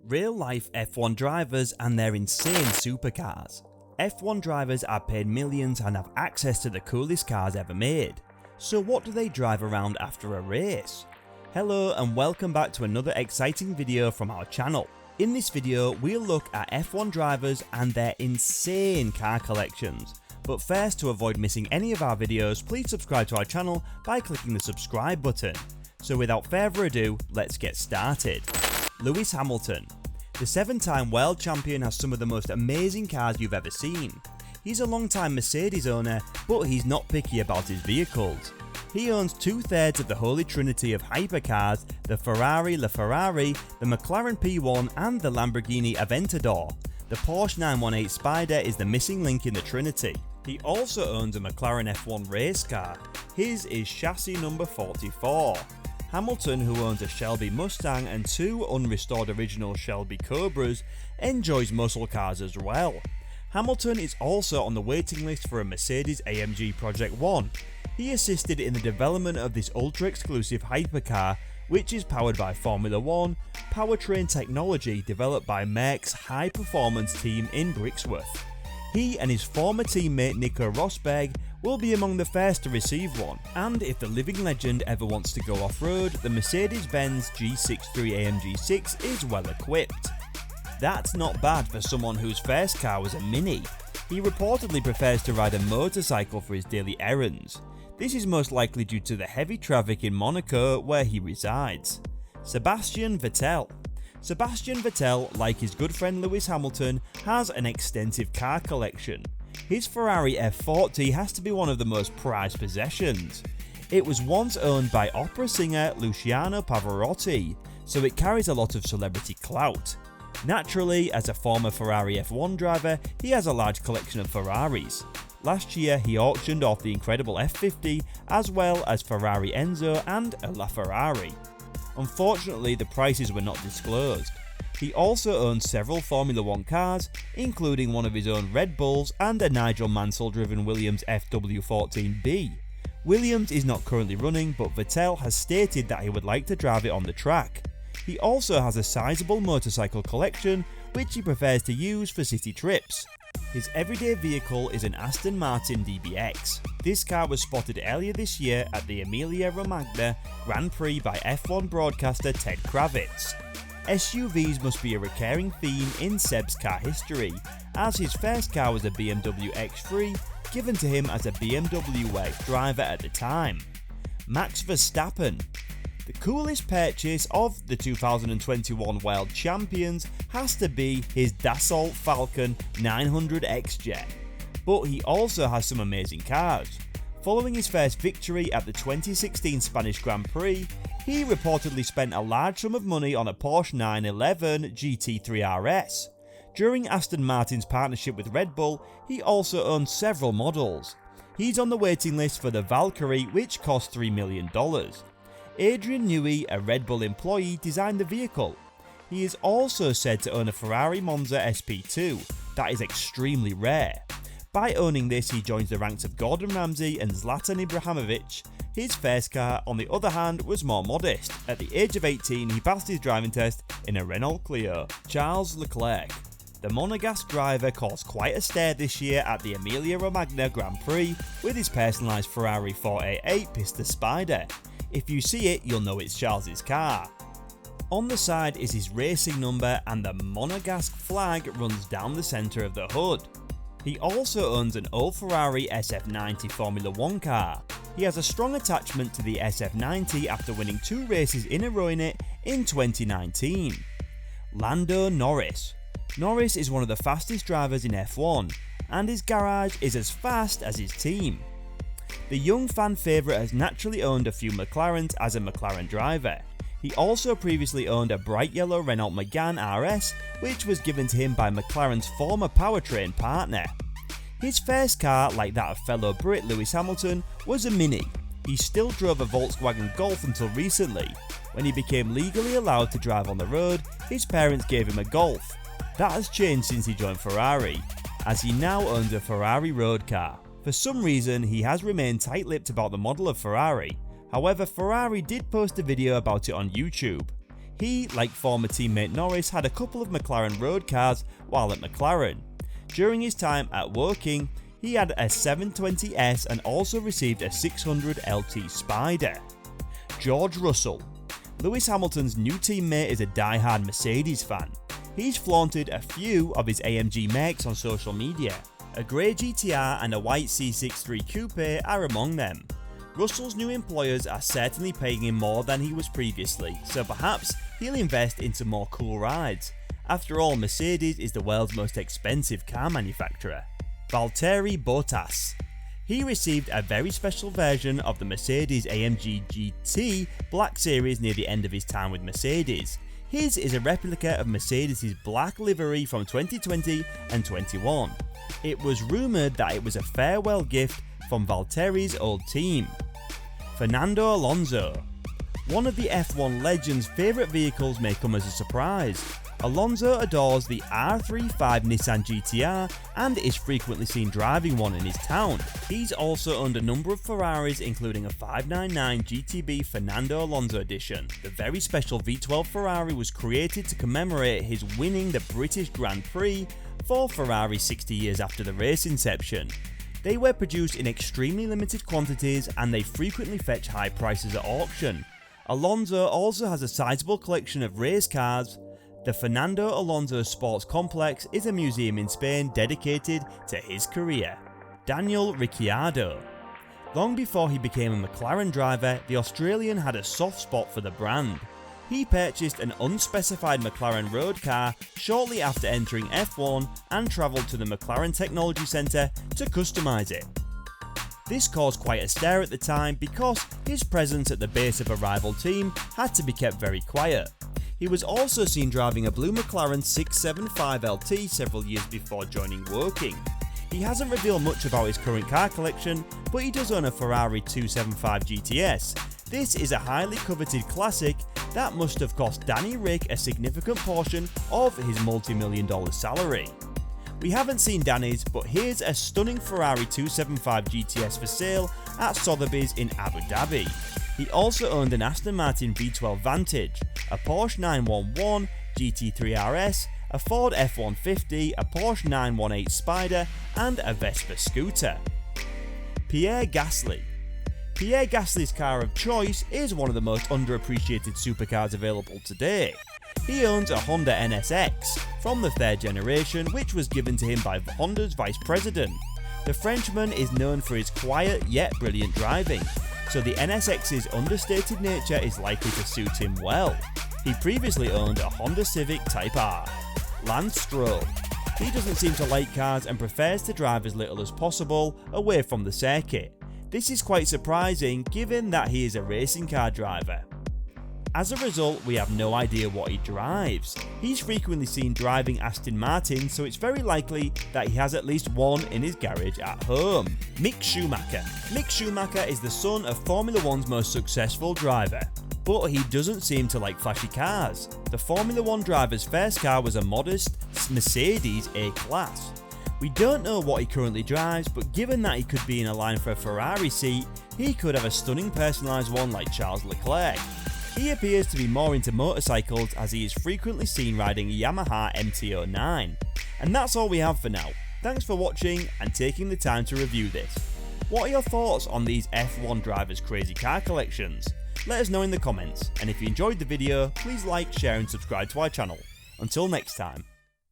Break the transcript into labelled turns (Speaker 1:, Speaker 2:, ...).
Speaker 1: Real-life F1 drivers and their insane supercars. F1 drivers are paid millions and have access to the coolest cars ever made. So what do they drive around after a race? Hello and welcome back to another exciting video from our channel. In this video we'll look at F1 drivers and their insane car collections. But first, to avoid missing any of our videos, please subscribe to our channel by clicking the subscribe button. So without further ado, let's get started. Lewis Hamilton. The 7-time world champion has some of the most amazing cars you've ever seen. He's a long-time Mercedes owner, but he's not picky about his vehicles. He owns 2/3 of the holy trinity of hypercars, the Ferrari LaFerrari, the McLaren P1 and the Lamborghini Aventador. The Porsche 918 Spider is the missing link in the trinity. He also owns a McLaren F1 race car. His is chassis number 44. Hamilton, who owns a Shelby Mustang and 2 unrestored original Shelby Cobras, enjoys muscle cars as well. Hamilton is also on the waiting list for a Mercedes AMG Project One. He assisted in the development of this ultra-exclusive hypercar, which is powered by Formula One powertrain technology developed by Merck's high-performance team in Brixworth. He and his former teammate Nico Rosberg will be among the first to receive one, and if the living legend ever wants to go off-road, the Mercedes-Benz G63 AMG 6 is well equipped. That's not bad for someone whose first car was a Mini. He reportedly prefers to ride a motorcycle for his daily errands. This is most likely due to the heavy traffic in Monaco where he resides. Sebastian Vettel. Sebastian Vettel, like his good friend Lewis Hamilton, has an extensive car collection. His Ferrari F40 has to be one of the most prized possessions. It was once owned by opera singer Luciano Pavarotti, so it carries a lot of celebrity clout. Naturally, as a former Ferrari F1 driver, he has a large collection of Ferraris. Last year he auctioned off the incredible F50 as well as Ferrari Enzo and a LaFerrari. Unfortunately, the prices were not disclosed. He also owns several Formula One cars, including one of his own Red Bulls and a Nigel Mansell driven Williams FW14B. Williams is not currently running, but Vettel has stated that he would like to drive it on the track. He also has a sizable motorcycle collection, which he prefers to use for city trips. His everyday vehicle is an Aston Martin DBX. This car was spotted earlier this year at the Emilia-Romagna Grand Prix by F1 broadcaster Ted Kravitz. SUVs must be a recurring theme in Seb's car history, as his first car was a BMW X3 given to him as a BMW driver at the time. Max Verstappen. The coolest purchase of the 2021 World Champions has to be his Dassault Falcon 900 X-Jet, but he also has some amazing cars. Following his first victory at the 2016 Spanish Grand Prix, he reportedly spent a large sum of money on a Porsche 911 GT3 RS. During Aston Martin's partnership with Red Bull, he also owns several models. He's on the waiting list for the Valkyrie, which cost $3 million. Adrian Newey, a Red Bull employee, designed the vehicle. He is also said to own a Ferrari Monza SP2, that is extremely rare. By owning this, he joins the ranks of Gordon Ramsay and Zlatan Ibrahimovic. His first car, on the other hand, was more modest. At the age of 18, he passed his driving test in a Renault Clio. Charles Leclerc. The Monegasque driver caused quite a stir this year at the Emilia-Romagna Grand Prix with his personalised Ferrari 488 Pista Spider. If you see it, you'll know it's Charles's car. On the side is his racing number and the Monegasque flag runs down the centre of the hood. He also owns an old Ferrari SF90 Formula One car. He has a strong attachment to the SF90 after winning 2 races in a row in it in 2019. Lando Norris. Norris is one of the fastest drivers in F1, and his garage is as fast as his team. The young fan favourite has naturally owned a few McLarens as a McLaren driver. He also previously owned a bright yellow Renault Megane RS, which was given to him by McLaren's former powertrain partner. His first car, like that of fellow Brit Lewis Hamilton, was a Mini. He still drove a Volkswagen Golf until recently. When he became legally allowed to drive on the road, his parents gave him a Golf. That has changed since he joined Ferrari, as he now owns a Ferrari road car. For some reason, he has remained tight-lipped about the model of Ferrari. However, Ferrari did post a video about it on YouTube. He, like former teammate Norris, had a couple of McLaren road cars while at McLaren. During his time at Woking, he had a 720S and also received a 600 LT Spider. George Russell. Lewis Hamilton's new teammate is a die-hard Mercedes fan. He's flaunted a few of his AMG makes on social media. A grey GTR and a white C63 Coupe are among them. Russell's new employers are certainly paying him more than he was previously, so perhaps he'll invest into more cool rides. After all, Mercedes is the world's most expensive car manufacturer. Valtteri Bottas. He received a very special version of the Mercedes AMG GT Black Series near the end of his time with Mercedes. His is a replica of Mercedes' black livery from 2020 and 21. It was rumoured that it was a farewell gift from Valtteri's old team. Fernando Alonso. One of the F1 legend's favourite vehicles may come as a surprise. Alonso adores the R35 Nissan GTR and is frequently seen driving one in his town. He's also owned a number of Ferraris, including a 599 GTB Fernando Alonso edition. The very special V12 Ferrari was created to commemorate his winning the British Grand Prix for Ferrari 60 years after the race inception. They were produced in extremely limited quantities and they frequently fetch high prices at auction. Alonso also has a sizable collection of race cars. The Fernando Alonso Sports Complex is a museum in Spain dedicated to his career. Daniel Ricciardo. Long before he became a McLaren driver, the Australian had a soft spot for the brand. He purchased an unspecified McLaren road car shortly after entering F1 and travelled to the McLaren Technology Centre to customise it. This caused quite a stir at the time because his presence at the base of a rival team had to be kept very quiet. He was also seen driving a blue McLaren 675 LT several years before joining Woking. He hasn't revealed much about his current car collection, but he does own a Ferrari 275 GTS. This is a highly coveted classic that must have cost Danny Rick a significant portion of his multi-million-dollar salary. We haven't seen Danny's, but here's a stunning Ferrari 275 GTS for sale at Sotheby's in Abu Dhabi. He also owned an Aston Martin V12 Vantage, a Porsche 911 GT3 RS, a Ford F-150, a Porsche 918 Spider, and a Vespa scooter. Pierre Gasly. Pierre Gasly's car of choice is one of the most underappreciated supercars available today. He owns a Honda NSX from the third generation, which was given to him by Honda's vice president. The Frenchman is known for his quiet yet brilliant driving, so the NSX's understated nature is likely to suit him well. He previously owned a Honda Civic Type R. Lance Stroll. He doesn't seem to like cars and prefers to drive as little as possible away from the circuit. This is quite surprising given that he is a racing car driver. As a result, we have no idea what he drives. He's frequently seen driving Aston Martin, so it's very likely that he has at least one in his garage at home. Mick Schumacher. Mick Schumacher is the son of Formula One's most successful driver, but he doesn't seem to like flashy cars. The Formula One driver's first car was a modest Mercedes A-Class. We don't know what he currently drives, but given that he could be in a line for a Ferrari seat, he could have a stunning personalised one like Charles Leclerc. He appears to be more into motorcycles as he is frequently seen riding a Yamaha MT-09. And that's all we have for now. Thanks for watching and taking the time to review this. What are your thoughts on these F1 drivers' crazy car collections? Let us know in the comments, and if you enjoyed the video, please like, share and subscribe to our channel. Until next time.